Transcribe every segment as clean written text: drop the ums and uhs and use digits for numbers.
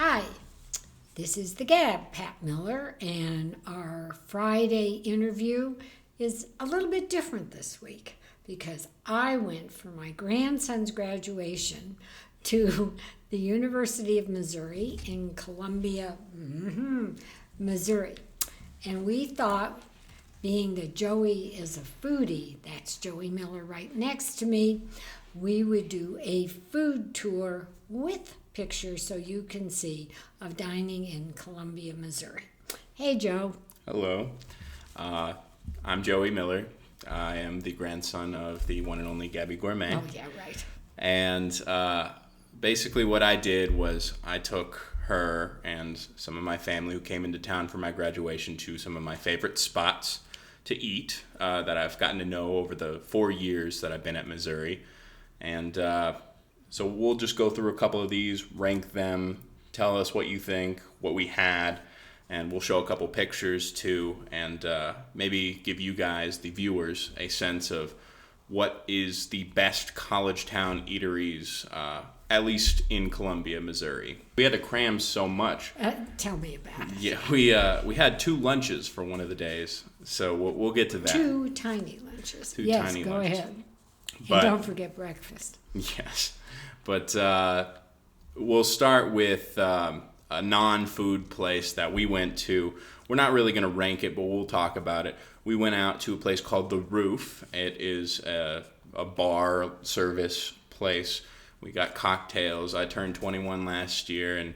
Hi, this is the Gabb, Pat Miller, and our Friday interview is a little bit different this week because I went for my grandson's graduation to the University of Missouri in Columbia, Missouri. And we thought, being that Joey is a foodie, that's Joey Miller right next to me, we would do a food tour with pictures so you can see of dining in Columbia, Missouri. Hey, Joe. Hello. I'm Joey Miller. I am the grandson of the one and only Gabby Gourmet. Oh, yeah, right. And basically what I did was I took her and some of my family who came into town for my graduation to some of my favorite spots to eat that I've gotten to know over the 4 years that I've been at Missouri. And so we'll just go through a couple of these, rank them, tell us what you think, what we had, and we'll show a couple pictures too, and maybe give you guys, the viewers, a sense of what is the best college town eateries, at least in Columbia, Missouri. We had to cram so much. Tell me about it. Yeah, we had 2 lunches for one of the days, so we'll get to that. 2 tiny lunches. Two yes, tiny go lunches. ahead. But, and don't forget breakfast. Yes, but we'll start with a non-food place that we went to. We're not really going to rank it, but we'll talk about it. We went out to a place called The Roof. It is a bar service place. We got cocktails. I turned 21 last year and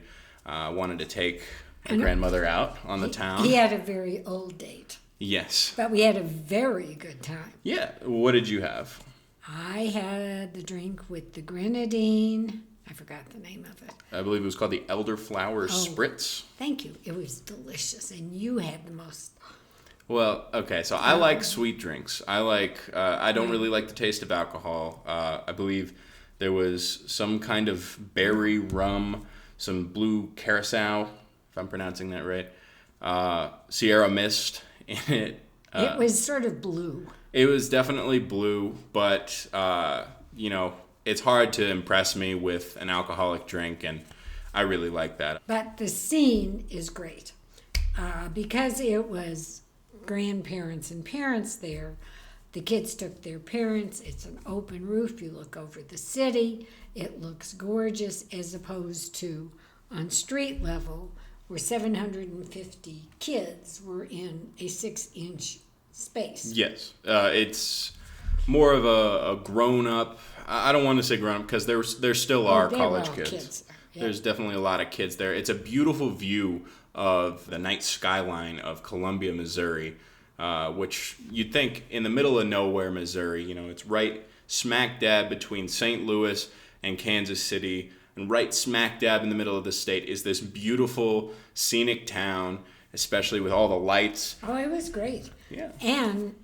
wanted to take my grandmother out on the town. He had a very old date. Yes. But we had a very good time. Yeah. What did you have? I had the drink with the grenadine. I forgot the name of it. I believe it was called the Elderflower Spritz. Thank you. It was delicious, and you had the most. Well, okay, so I like sweet drinks. I don't really like the taste of alcohol. I believe there was some kind of berry rum, some blue curacao, if I'm pronouncing that right, Sierra Mist in it. It was sort of blue. It was definitely blue, but, it's hard to impress me with an alcoholic drink, and I really like that. But the scene is great. Because it was grandparents and parents there, the kids took their parents. It's an open roof. You look over the city. It looks gorgeous as opposed to on street level where 750 kids were in a 6-inch space. Yes. It's more of a grown-up. I don't want to say grown-up because there still are college kids. Yeah. There's definitely a lot of kids there. It's a beautiful view of the night skyline of Columbia, Missouri, which you'd think in the middle of nowhere, Missouri. It's right smack dab between St. Louis and Kansas City, and right smack dab in the middle of the state is this beautiful scenic town, especially with all the lights. Oh, it was great. Yeah. And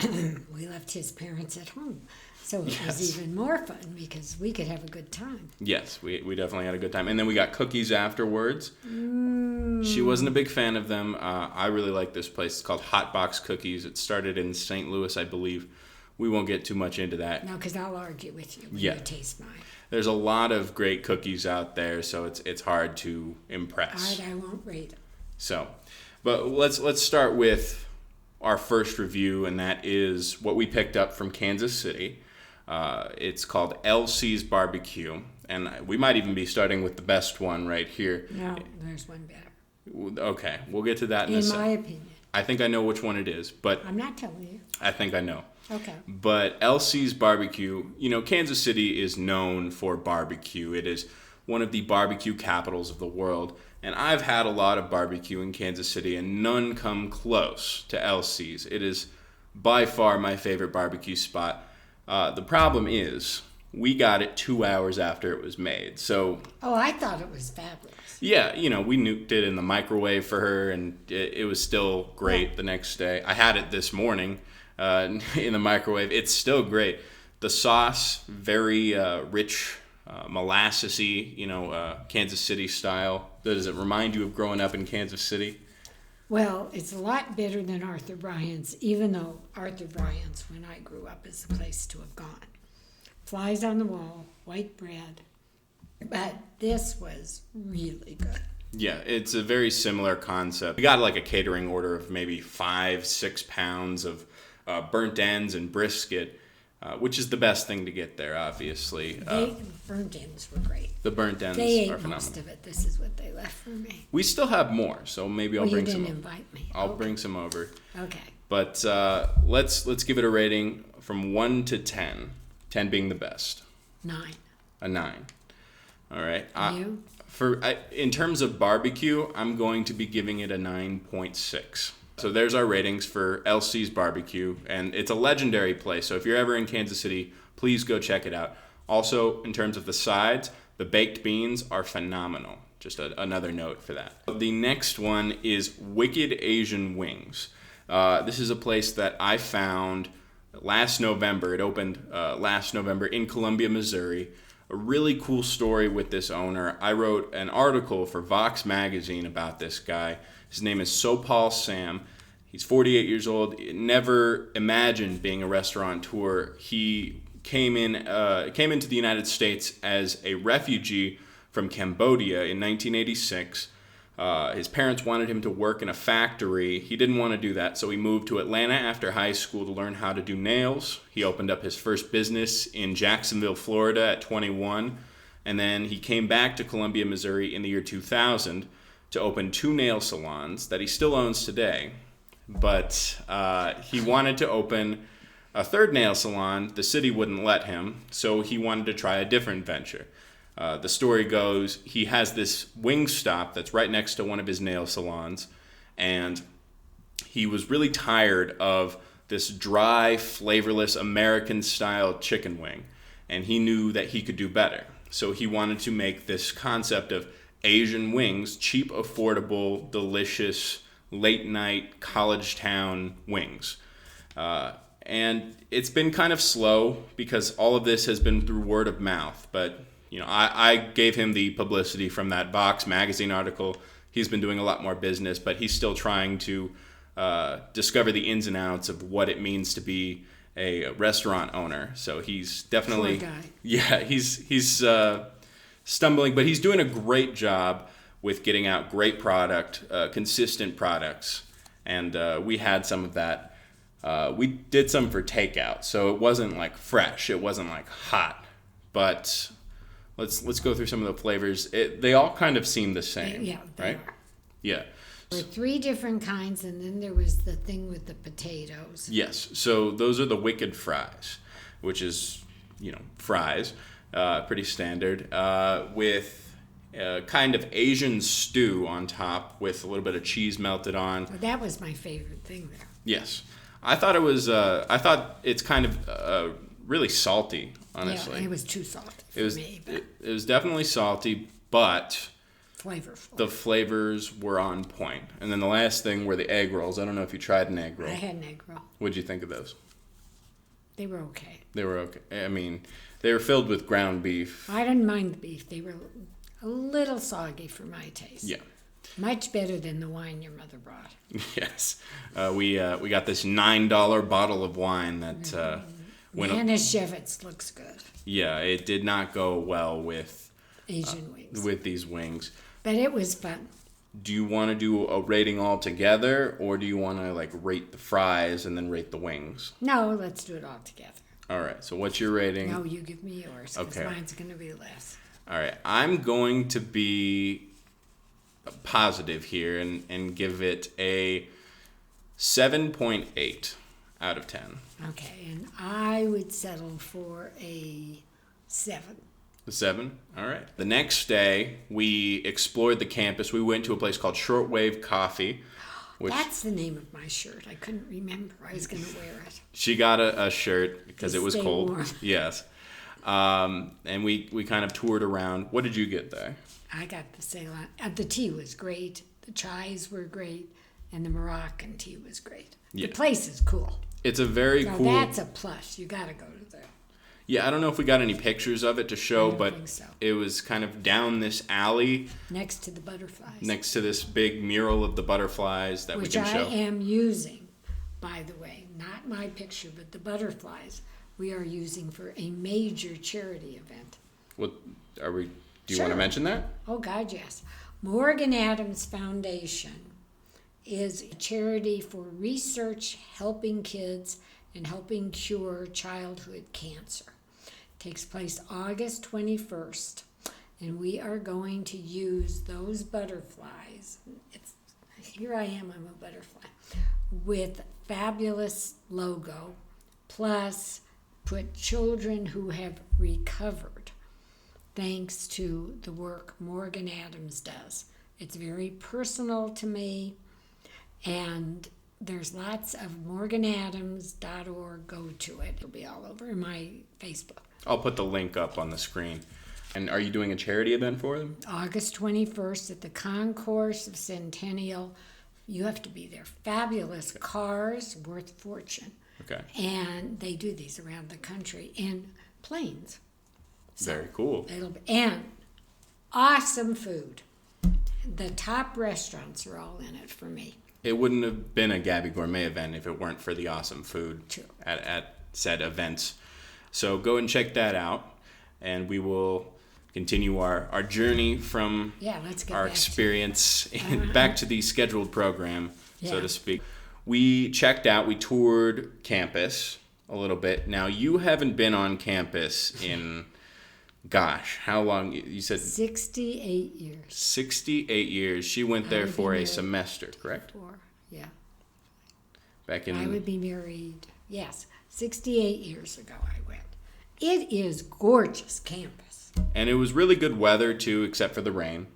we left his parents at home. So it was even more fun because we could have a good time. Yes, we definitely had a good time. And then we got cookies afterwards. She wasn't a big fan of them. I really like this place. It's called Hot Box Cookies. It started in St. Louis, I believe. We won't get too much into that. No, because I'll argue with you when you taste mine. There's a lot of great cookies out there, so it's hard to impress. I won't rate it. So, but let's start with our first review, and that is what we picked up from Kansas City. It's called LC's Barbecue, and we might even be starting with the best one right here. No, there's one better. Okay, we'll get to that in a second. In my opinion. I think I know which one it is, but I'm not telling you. I think I know. Okay. But LC's Barbecue, Kansas City is known for barbecue. It is one of the barbecue capitals of the world, and I've had a lot of barbecue in Kansas City, and none come close to LC's. It is by far my favorite barbecue spot. The problem is we got it 2 hours after it was made. So. Oh, I thought it was fabulous. Yeah, we nuked it in the microwave for her, and it was still great the next day. I had it this morning in the microwave. It's still great. The sauce, very rich, molassesy, Kansas City style. Does it remind you of growing up in Kansas City? Well, it's a lot better than Arthur Bryant's, even though Arthur Bryant's, when I grew up, is the place to have gone. Flies on the wall, white bread. But this was really good. Yeah, it's a very similar concept. We got like a catering order of maybe 5-6 pounds of burnt ends and brisket, which is the best thing to get there, obviously. The burnt ends were great. The burnt ends They are ate phenomenal. most of it. This is what they left for me. We still have more, so maybe I'll Well, bring you some. didn't invite me. I'll Okay. bring some over. Okay. But let's give it a rating from 1 to 10. 10 being the best. 9. A 9. All right. You? In terms of barbecue, I'm going to be giving it a 9.6. So there's our ratings for LC's Barbecue, and it's a legendary place. So if you're ever in Kansas City, please go check it out. Also, in terms of the sides, the baked beans are phenomenal. Just another note for that. The next one is Wicked Asian Wings. This is a place that I found last November. It opened last November in Columbia, Missouri. A really cool story with this owner. I wrote an article for Vox magazine about this guy. His name is Sopal Sam. He's 48 years old. Never imagined being a restaurateur. He came into the United States as a refugee from Cambodia in 1986. His parents wanted him to work in a factory. He didn't want to do that, so he moved to Atlanta after high school to learn how to do nails. He opened up his first business in Jacksonville, Florida at 21, and then he came back to Columbia, Missouri in the year 2000 to open 2 nail salons that he still owns today. But he wanted to open a 3rd nail salon. The city wouldn't let him, so he wanted to try a different venture. The story goes, he has this wing stop that's right next to one of his nail salons, and he was really tired of this dry, flavorless, American-style chicken wing, and he knew that he could do better. So he wanted to make this concept of Asian wings, cheap, affordable, delicious, late-night, college town wings. And it's been kind of slow because all of this has been through word of mouth, but I gave him the publicity from that Vox magazine article. He's been doing a lot more business, but he's still trying to discover the ins and outs of what it means to be a restaurant owner. So he's definitely, Poor guy. yeah, he's stumbling, but he's doing a great job with getting out great product, consistent products, and we had some of that. We did some for takeout, so it wasn't like fresh, it wasn't like hot, but let's go through some of the flavors. They all kind of seem the same, Yeah, they right? are. Yeah. There were 3 different kinds, and then there was the thing with the potatoes. Yes. So those are the wicked fries, which is, fries, pretty standard, with kind of Asian stew on top with a little bit of cheese melted on. Well, that was my favorite thing there. Yes. I thought it was, I thought it's kind of really salty, honestly. Yeah, it was too salty for me, but it was definitely salty, but flavorful. the flavors were on point. And then the last thing were the egg rolls. I don't know if you tried an egg roll. I had an egg roll. What'd you think of those? They were okay. They were okay. I mean, they were filled with ground beef. I didn't mind the beef. They were a little soggy for my taste. Yeah. Much better than the wine your mother brought. Yes. We got this $9 bottle of wine that Manischewitz looks good. Yeah, it did not go well with Asian wings. with these wings. But it was fun. Do you want to do a rating all together, or do you want to rate the fries and then rate the wings? No, let's do it all together. All right. So what's your rating? No, you give me yours, because Okay. mine's going to be less. All right. I'm going to be positive here and give it a 7.8 out of 10. Okay, and I would settle for a 7. The 7? All right. The next day, we explored the campus. We went to a place called Shortwave Coffee. Which That's the name of my shirt. I couldn't remember. I was going to wear it. she got a shirt because To it was stay cold. warm. Yes. And we kind of toured around. What did you get there? I got the Ceylon. The tea was great. The chais were great. And the Moroccan tea was great. Yeah. The place is cool. It's a very Now cool. that's a plus. You got to go to there. Yeah, I don't know if we got any pictures of it to show, I don't but think so. it was kind of down this alley Next to the butterflies. next to this big mural of the butterflies that which we can I show. am using, by the way. Not my picture, but the butterflies we are using for a major charity event. What are we? Do you want to Sure. mention that? Oh, God, yes. Morgan Adams Foundation is a charity for research helping kids and helping cure childhood cancer. It takes place August 21st, and we are going to use those butterflies. Here I am, I'm a butterfly, with fabulous logo, plus put children who have recovered thanks to the work Morgan Adams does. It's very personal to me, and there's lots of morganadams.org. Go to it. It'll be all over my Facebook. I'll put the link up on the screen. And are you doing a charity event for them? August 21st at the Concourse of Centennial. You have to be there. Fabulous cars, worth a fortune. Okay. And they do these around the country in planes. So very cool. And awesome food. The top restaurants are all in it for me. It wouldn't have been a Gabby Gourmet event if it weren't for the awesome food at said events. So go and check that out, and we will continue our journey from let's get our back experience back to the scheduled program, so to speak. We toured campus a little bit. Now, you haven't been on campus in, gosh, how long? You said 68 years. 68 years. She went there for a semester, correct? Yeah. Back in. I would be married. Yes, 68 years ago I went. It is gorgeous campus. And it was really good weather too, except for the rain.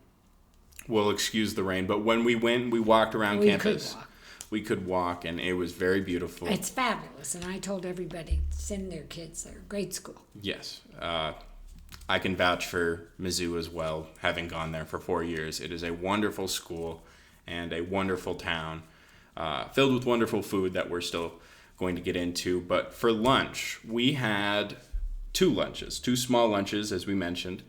We'll excuse the rain, but when we went, we walked around campus. We could walk, and it was very beautiful. It's fabulous, and I told everybody send their kids there. Great school. Yes. I can vouch for Mizzou as well, having gone there for 4 years. It is a wonderful school and a wonderful town, filled with wonderful food that we're still going to get into. But for lunch, we had two small lunches, as we mentioned,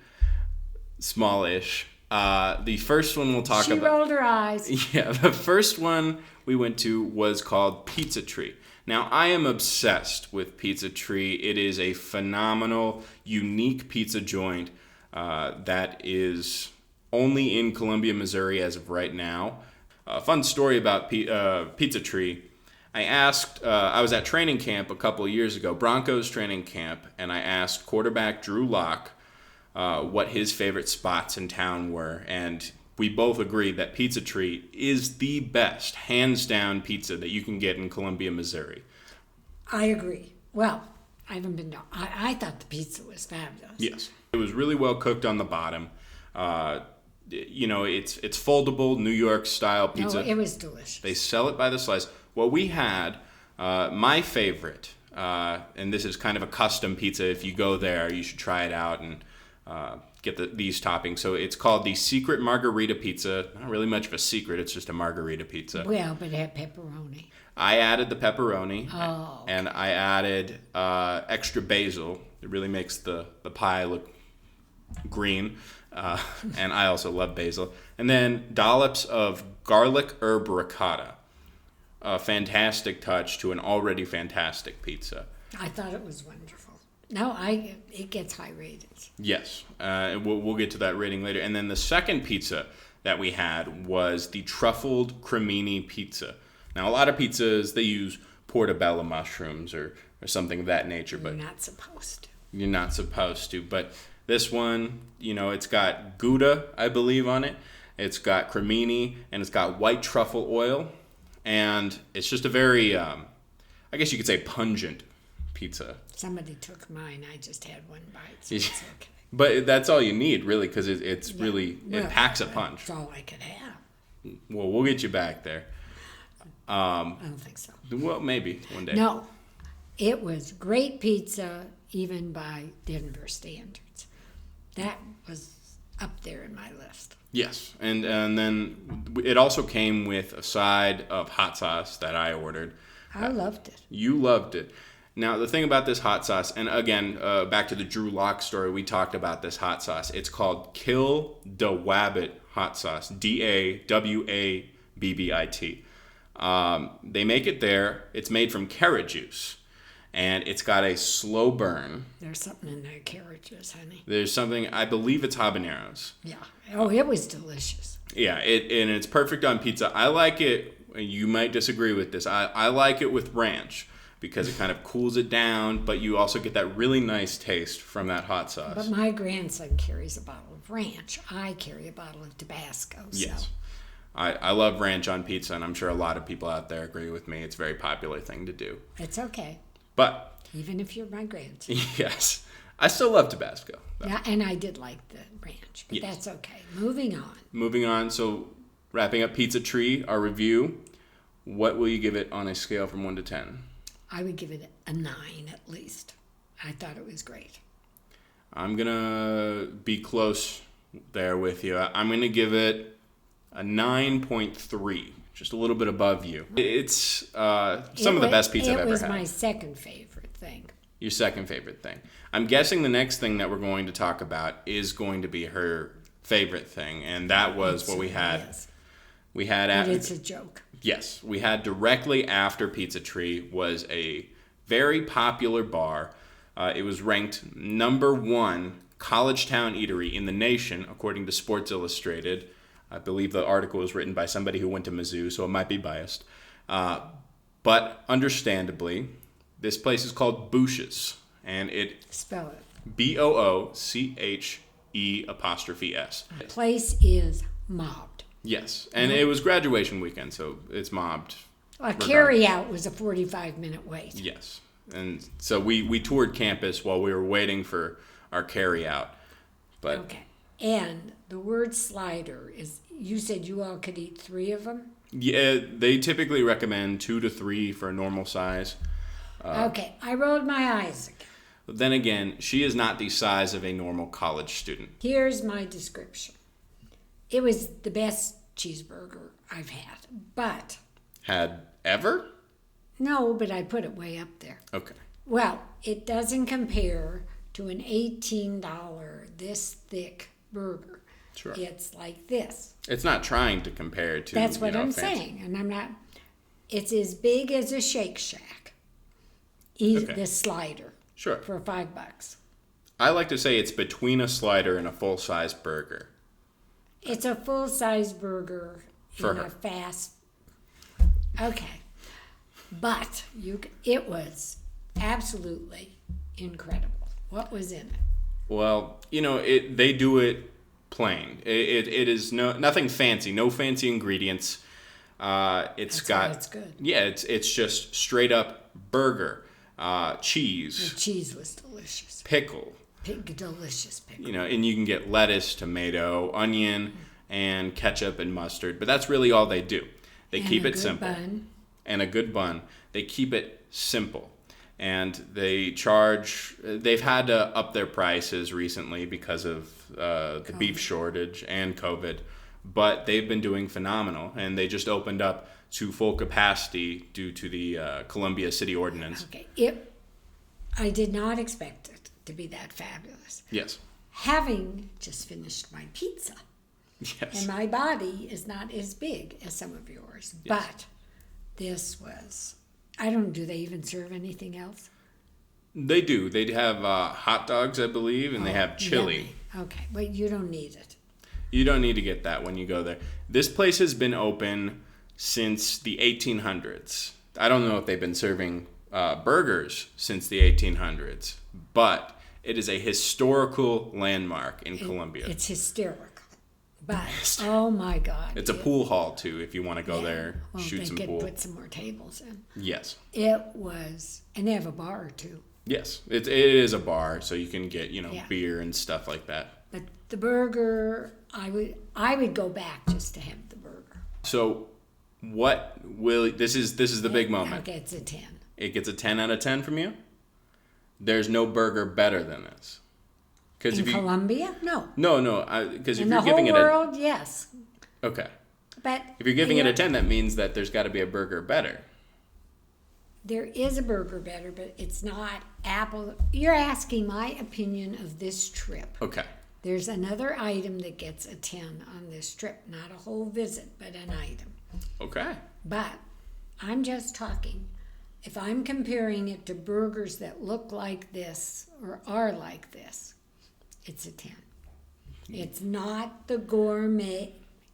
smallish. The first one we'll talk about. She rolled her eyes. Yeah, the first one we went to was called Pizza Tree. Now, I am obsessed with Pizza Tree. It is a phenomenal, unique pizza joint that is only in Columbia, Missouri as of right now. A fun story about Pizza Tree. I was at training camp a couple of years ago, Broncos training camp, and I asked quarterback Drew Lock what his favorite spots in town were, and we both agreed that Pizza Tree is the best, hands down, pizza that you can get in Columbia, Missouri. I agree. Well, I haven't been down. I thought the pizza was fabulous. Yes. It was really well cooked on the bottom. It's foldable, New York style pizza. No, it was delicious. They sell it by the slice. What we had, my favorite, and this is kind of a custom pizza. If you go there, you should try it out and get these toppings. So it's called the Secret Margarita Pizza. Not really much of a secret. It's just a margarita pizza. Well, but it had pepperoni. I added the pepperoni. Oh. And I added extra basil. It really makes the pie look green. And I also love basil. And then dollops of garlic herb ricotta. A fantastic touch to an already fantastic pizza. I thought it was wonderful. No, it gets high ratings. Yes, we'll get to that rating later. And then the second pizza that we had was the truffled cremini pizza. Now, a lot of pizzas, they use portobello mushrooms or something of that nature. But you're not supposed to. You're not supposed to. But this one, it's got Gouda, I believe, on it. It's got cremini, and it's got white truffle oil. And it's just a very, I guess you could say, pungent pizza. Somebody took mine. I just had one bite, so it's okay. But that's all you need, really, because it packs a punch. That's all I could have. Well, we'll get you back there. I don't think so. Well, maybe one day. No, it was great pizza, even by Denver standards. That was up there in my list. Yes, and then it also came with a side of hot sauce that I ordered. I loved it. You loved it. Now, the thing about this hot sauce, and again, back to the Drew Lock story, we talked about this hot sauce. It's called Kill Da Wabbit hot sauce, Dawabbit. They make it there. It's made from carrot juice, and it's got a slow burn. There's something in there, carrot juice, honey. There's something, I believe it's habaneros. Yeah. Oh, it was delicious. Yeah, and it's perfect on pizza. I like it, you might disagree with this, I like it with ranch because it kind of cools it down, but you also get that really nice taste from that hot sauce. But my grandson carries a bottle of ranch. I carry a bottle of Tabasco. Yes. So. I love ranch on pizza, and I'm sure a lot of people out there agree with me. It's a very popular thing to do. It's okay. But even if you're my grandson. Yes. I still love Tabasco, though. Yeah, and I did like the ranch, but Yes. that's okay. Moving on. So wrapping up Pizza Tree, our review, what will you give it on a scale from 1 to 10? I would give it a 9 at least. I thought it was great. I'm going to be close there with you. I'm going to give it a 9.3, just a little bit above you. It's some of the best pizza I've ever had. It was my second favorite thing. Your second favorite thing. I'm guessing the next thing that we're going to talk about is going to be her favorite thing, and that was what we had. Yes. We had But it's a joke. Yes, we had directly after Pizza Tree was a very popular bar. It was ranked number 1 college town eatery in the nation, according to Sports Illustrated. I believe the article was written by somebody who went to Mizzou, so it might be biased. But understandably, this place is called Booches, and it... Spell it. Booches. The place is mobbed. Yes, and it was graduation weekend, so it's mobbed. A carry-out was a 45-minute wait. Yes, and so we toured campus while we were waiting for our carry-out. But Okay. And the word slider is, you said you all could eat 3 of them? yeah, they typically recommend 2 to 3 for a normal size. Okay, I rolled my eyes again. Then again, she is not the size of a normal college student. Here's my description. It was the best cheeseburger I've had, but... Had ever? No, but I put it way up there. Okay. Well, it doesn't compare to an $18 this thick burger. Sure. It's like this. It's not trying to compare to... That's what I'm fancy. saying, and I'm not... It's as big as a Shake Shack. This slider. Sure. For $5. I like to say it's between a slider and a full-size burger. It's a full-size burger For in her. a fast... Okay. But it was absolutely incredible. What was in it? Well, they do it plain. It is nothing fancy, no fancy ingredients. It's good. Yeah, it's just straight up burger, cheese. The cheese was delicious. Pickle. Delicious pickle. And you can get lettuce, tomato, onion, and ketchup and mustard. But that's really all they do. They keep it simple. And a good bun. They keep it simple. And they've had to up their prices recently because of the beef shortage and COVID. But they've been doing phenomenal. And they just opened up to full capacity due to the Columbia City Ordinance. Okay. I did not expect it to be that fabulous. Yes. Having just finished my pizza. Yes. And my body is not as big as some of yours. Yes. But this was... do they even serve anything else? They do. They have hot dogs, I believe, and they have chili. Yummy. Okay, but you don't need it. You don't need to get that when you go there. This place has been open since the 1800s. I don't know if they've been serving burgers since the 1800s, but it is a historical landmark in Columbia. It's hysterical. But, oh my God. It's a pool hall, too, if you want to go there, shoot some pool. They could put some more tables in. Yes. It was, and they have a bar, too. Yes, it is a bar, so you can get, beer and stuff like that. But the burger, I would go back just to have the burger. So, this is the big moment. Okay, it's a 10. It gets a 10 out of 10 from you? There's no burger better than this. In Columbia? No. No, because if you're In giving the it whole world, yes. Okay. But if you're giving it a 10, that means that there's got to be a burger better. There is a burger better, but it's not apple. You're asking my opinion of this trip. Okay. There's another item that gets a 10 on this trip. Not a whole visit, but an item. Okay. But I'm just talking. If I'm comparing it to burgers that look like this or are like this, it's a 10. It's not the gourmet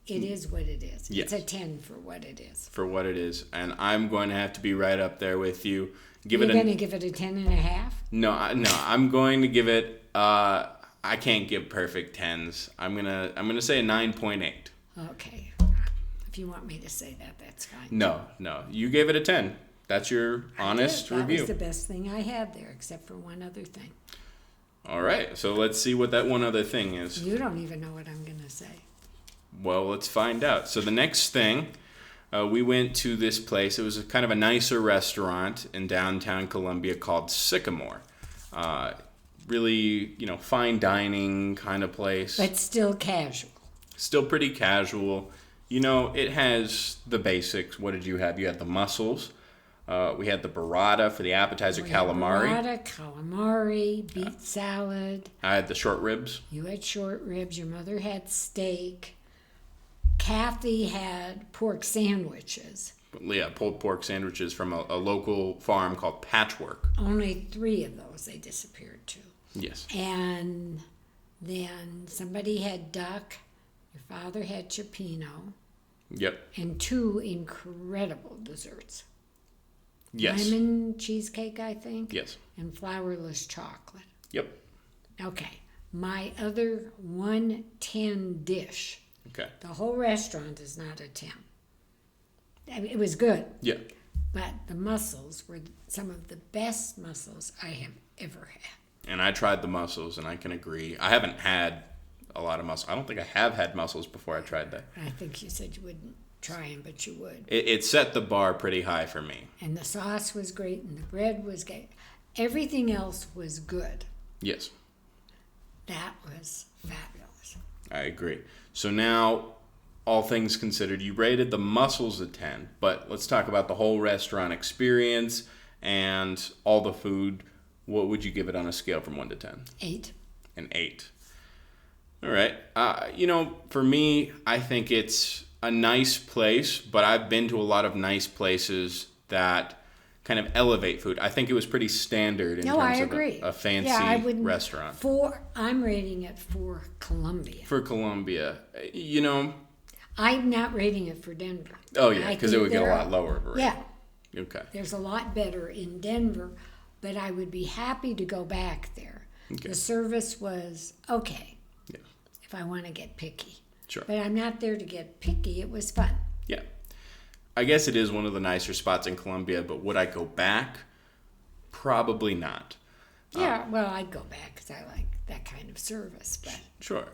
it is what it is. Yes. It's a 10 for what it is. For what it is. And I'm going to have to be right up there with you. You're going to give it a 10 and a half? No, I'm going to give it, I can't give perfect 10s. I'm gonna say a 9.8. Okay. If you want me to say that, that's fine. No. You gave it a 10. That's your honest review. That was the best thing I had there, except for one other thing. All right. So let's see what that one other thing is. You don't even know what I'm going to say. Well, let's find out. So the next thing, we went to this place. It was kind of a nicer restaurant in downtown Columbia called Sycamore. Really, fine dining kind of place. But still casual. Still pretty casual. It has the basics. What did you have? You had the mussels. We had the burrata for the appetizer, calamari. Calamari, beet salad. I had the short ribs. You had short ribs. Your mother had steak. Kathy had pork sandwiches. Yeah, pulled pork sandwiches from a local farm called Patchwork. Only 3 of those they disappeared to. Yes. And then somebody had duck. Your father had cioppino. Yep. And 2 incredible desserts. Yes. Lemon cheesecake, I think. Yes. And flourless chocolate. Yep. Okay. My other 110 dish. Okay. The whole restaurant is not a 10. I mean, it was good. Yeah. But the mussels were some of the best mussels I have ever had. And I tried the mussels, and I can agree. I haven't had a lot of mussels. I don't think I have had mussels before I tried that. I think you said you wouldn't try them, but you would. It set the bar pretty high for me. And the sauce was great, and the bread was great. Everything else was good. Yes. That was fabulous. I agree. So now, all things considered, you rated the mussels a 10, but let's talk about the whole restaurant experience and all the food. What would you give it on a scale from 1 to 10? 8. An 8. All right. For me, I think it's a nice place, but I've been to a lot of nice places that kind of elevate food. I think it was pretty standard in terms of a fancy restaurant. I'm rating it for Columbia. For Columbia. I'm not rating it for Denver. Oh, yeah, because it would get a lot lower. Right? Yeah. Okay. There's a lot better in Denver, but I would be happy to go back there. Okay. The service was okay. Yeah. If I want to get picky. Sure. But I'm not there to get picky. It was fun. Yeah. I guess it is one of the nicer spots in Columbia, but would I go back? Probably not. Yeah, well, I'd go back because I like that kind of service. But Sure.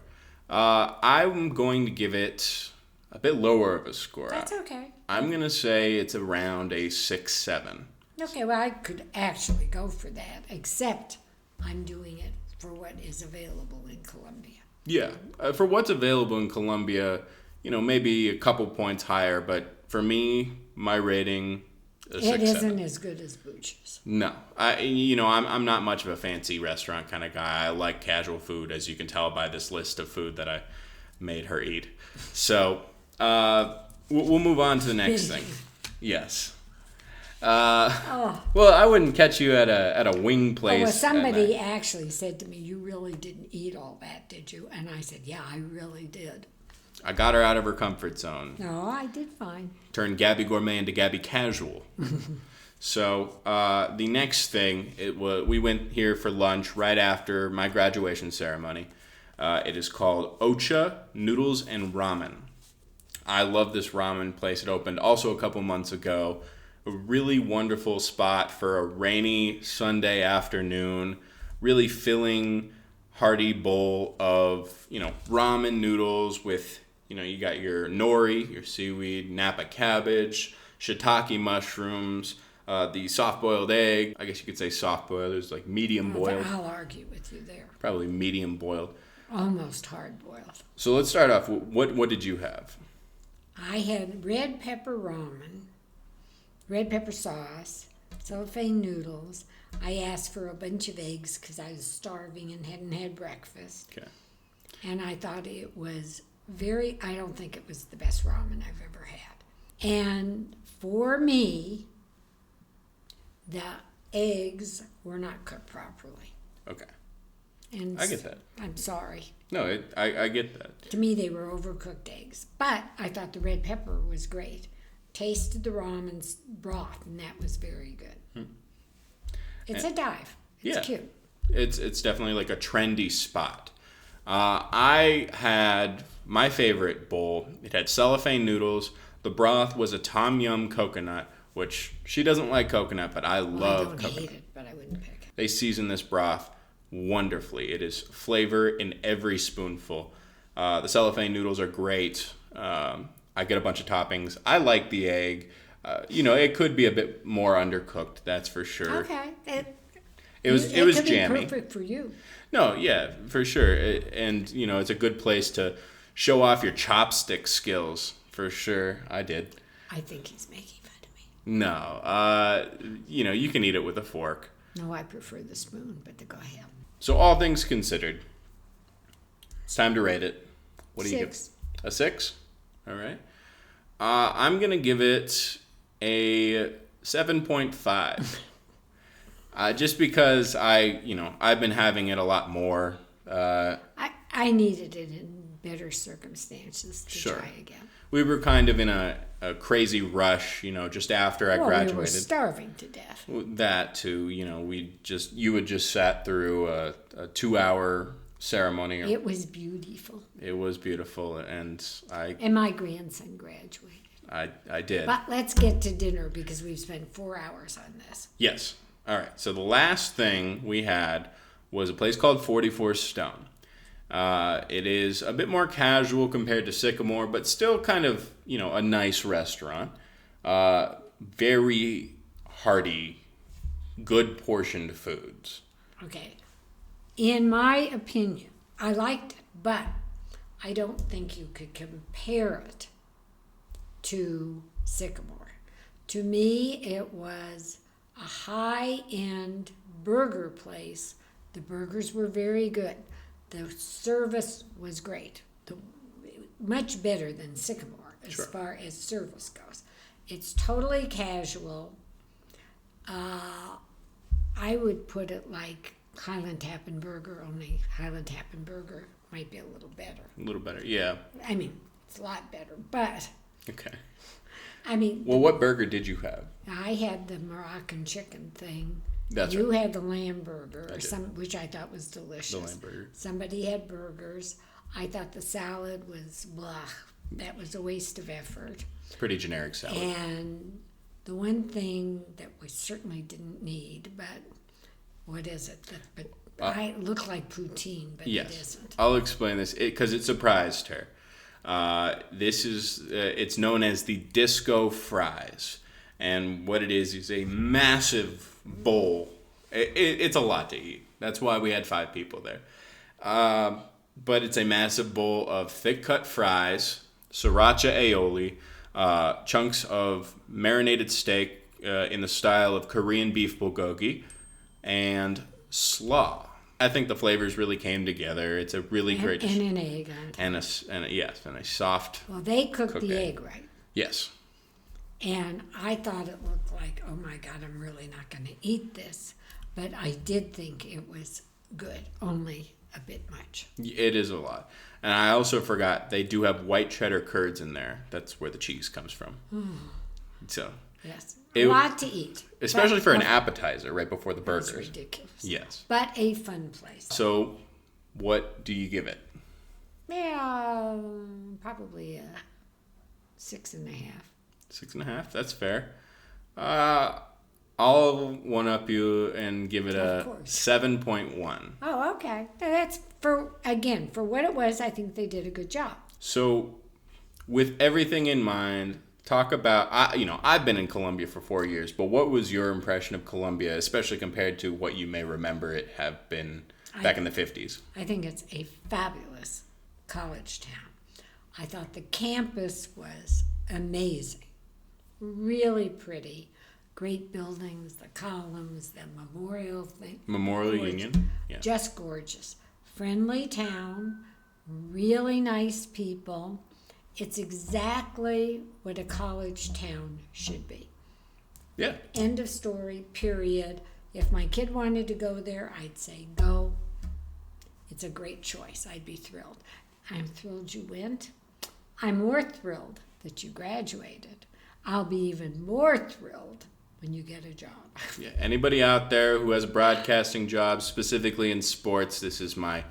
I'm going to give it a bit lower of a score. That's okay. I'm going to say it's around a 6-7. Okay, well, I could actually go for that, except I'm doing it for what is available in Columbia. Yeah, for what's available in Columbia, maybe a couple points higher, but for me, my rating is 6-7. It isn't as good as Booches. No, I'm not much of a fancy restaurant kind of guy. I like casual food, as you can tell by this list of food that I made her eat. So we'll move on to the next thing. Yes. Well, I wouldn't catch you at a wing place. Well, somebody actually said to me, "You really didn't eat all that, did you?" And I said, "Yeah, I really did." I got her out of her comfort zone. No, I did fine. Turned Gabby Gourmet into Gabby Casual. So the next thing, we went here for lunch right after my graduation ceremony. It is called Ocha, Noodles, and Ramen. I love this ramen place. It opened also a couple months ago. A really wonderful spot for a rainy Sunday afternoon. Really filling, hearty bowl of, ramen noodles with, you got your nori, your seaweed, Napa cabbage, shiitake mushrooms, the soft-boiled egg. I guess you could say soft-boiled. There's like medium-boiled. I'll argue with you there. Probably medium-boiled. Almost hard-boiled. So let's start off. What did you have? I had red pepper ramen, red pepper sauce, cellophane noodles. I asked for a bunch of eggs because I was starving and hadn't had breakfast. Okay. And I thought it was I don't think it was the best ramen I've ever had. And for me, the eggs were not cooked properly. Okay. And I get that. I'm sorry. No, I get that. To me, they were overcooked eggs. But I thought the red pepper was great. Tasted the ramen broth, and that was very good. It's a dive. It's cute. It's definitely like a trendy spot. I had my favorite bowl. It had cellophane noodles. The broth was a tom yum coconut, which she doesn't like coconut, but I love coconut. I hate it, but I wouldn't pick it. They season this broth wonderfully. It is flavor in every spoonful. The cellophane noodles are great. I get a bunch of toppings. I like the egg. It could be a bit more undercooked, that's for sure. Okay. It was jammy. Be perfect for you. No, yeah, for sure. It's a good place to show off your chopstick skills, for sure. I did. I think he's making fun of me. No, you can eat it with a fork. No, I prefer the spoon, but go ahead. So all things considered, it's time to rate it. What do you give? 6. A 6? All right. I'm going to give it a 7.5. Just because I've been having it a lot more. I needed it in better circumstances to try again. We were kind of in a crazy rush, just after I graduated. We were starving to death. That too, you had just sat through a 2-hour ceremony. It was beautiful. It was beautiful, and my grandson graduated. I did. But let's get to dinner because we've spent 4 hours on this. Yes. All right. So the last thing we had was a place called 44 Stone. It is a bit more casual compared to Sycamore, but still kind of, a nice restaurant. Very hearty, good portioned foods. Okay. In my opinion, I liked it, but I don't think you could compare it to Sycamore. To me, it was a high-end burger place. The burgers were very good. The service was great. Much better than Sycamore as far as service goes. It's totally casual. I would put it like Highland Tappin' Burger, only Highland Tappin' Burger might be a little better. A little better, yeah. I mean, it's a lot better, but... Okay. Well, what burger did you have? I had the Moroccan chicken thing. That's you right. had the lamb burger, which I thought was delicious. The lamb burger. Somebody had burgers. I thought the salad was blah. That was a waste of effort. It's pretty generic salad. And the one thing that we certainly didn't need, but what is it? It looked like poutine, but it isn't. I'll explain this because it surprised her. It's known as the disco fries. And what it is a massive bowl. It's a lot to eat. That's why we had 5 people there. But it's a massive bowl of thick-cut fries, sriracha aioli, chunks of marinated steak in the style of Korean beef bulgogi, and slaw. I think the flavors really came together. It's a really great dish. And an egg on top. And a soft. Well, they cooked the egg right. Yes. And I thought it looked like, oh my God, I'm really not going to eat this. But I did think it was good, only a bit much. It is a lot. And I also forgot they do have white cheddar curds in there. That's where the cheese comes from. So. Yes. A lot to eat. Especially for an appetizer right before the burgers. It's ridiculous. Yes. But a fun place. So, what do you give it? Yeah, probably a 6.5. 6.5? That's fair. I'll one-up you and give it a 7.1. Oh, okay. That's, for what it was, I think they did a good job. So, with everything in mind, talk about, I've been in Columbia for 4 years, but what was your impression of Columbia, especially compared to what you may remember it have been back in the 50s? I think it's a fabulous college town. I thought the campus was amazing. Really pretty. Great buildings, the columns, the memorial thing. Memorial Union. Yeah. Just gorgeous. Friendly town, really nice people. It's exactly what a college town should be. Yeah. End of story, period. If my kid wanted to go there, I'd say go. it's a great choice. I'd be thrilled. I'm thrilled you went. I'm more thrilled that you graduated. I'll be even more thrilled when you get a job. Yeah, anybody out there who has a broadcasting job, specifically in sports, this is my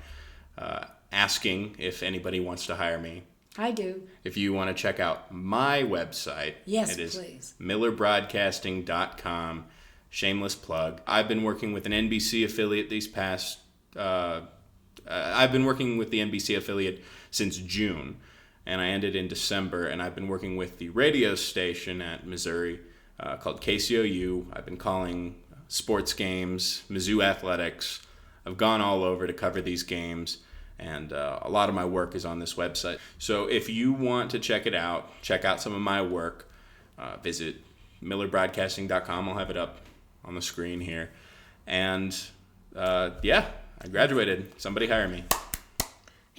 asking if anybody wants to hire me. I do. If you want to check out my website, yes, it is please. MillerBroadcasting.com. Shameless plug. I've been working with an NBC affiliate these past. I've been working with the NBC affiliate since June, and I ended in December. And I've been working with the radio station at Missouri called KCOU. I've been calling sports games, Mizzou athletics. I've gone all over to cover these games. And a lot of my work is on this website. So if you want to check it out, check out some of my work, visit MillerBroadcasting.com. I'll have it up on the screen here. And I graduated. Somebody hire me.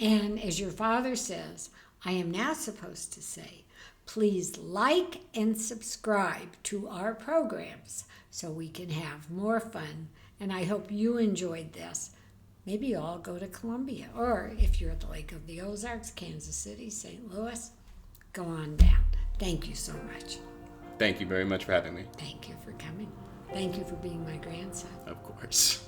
And as your father says, I am now supposed to say, please like and subscribe to our programs so we can have more fun. And I hope you enjoyed this. Maybe you'll all go to Columbia. Or if you're at the Lake of the Ozarks, Kansas City, St. Louis, go on down. Thank you so much. Thank you very much for having me. Thank you for coming. Thank you for being my grandson. Of course.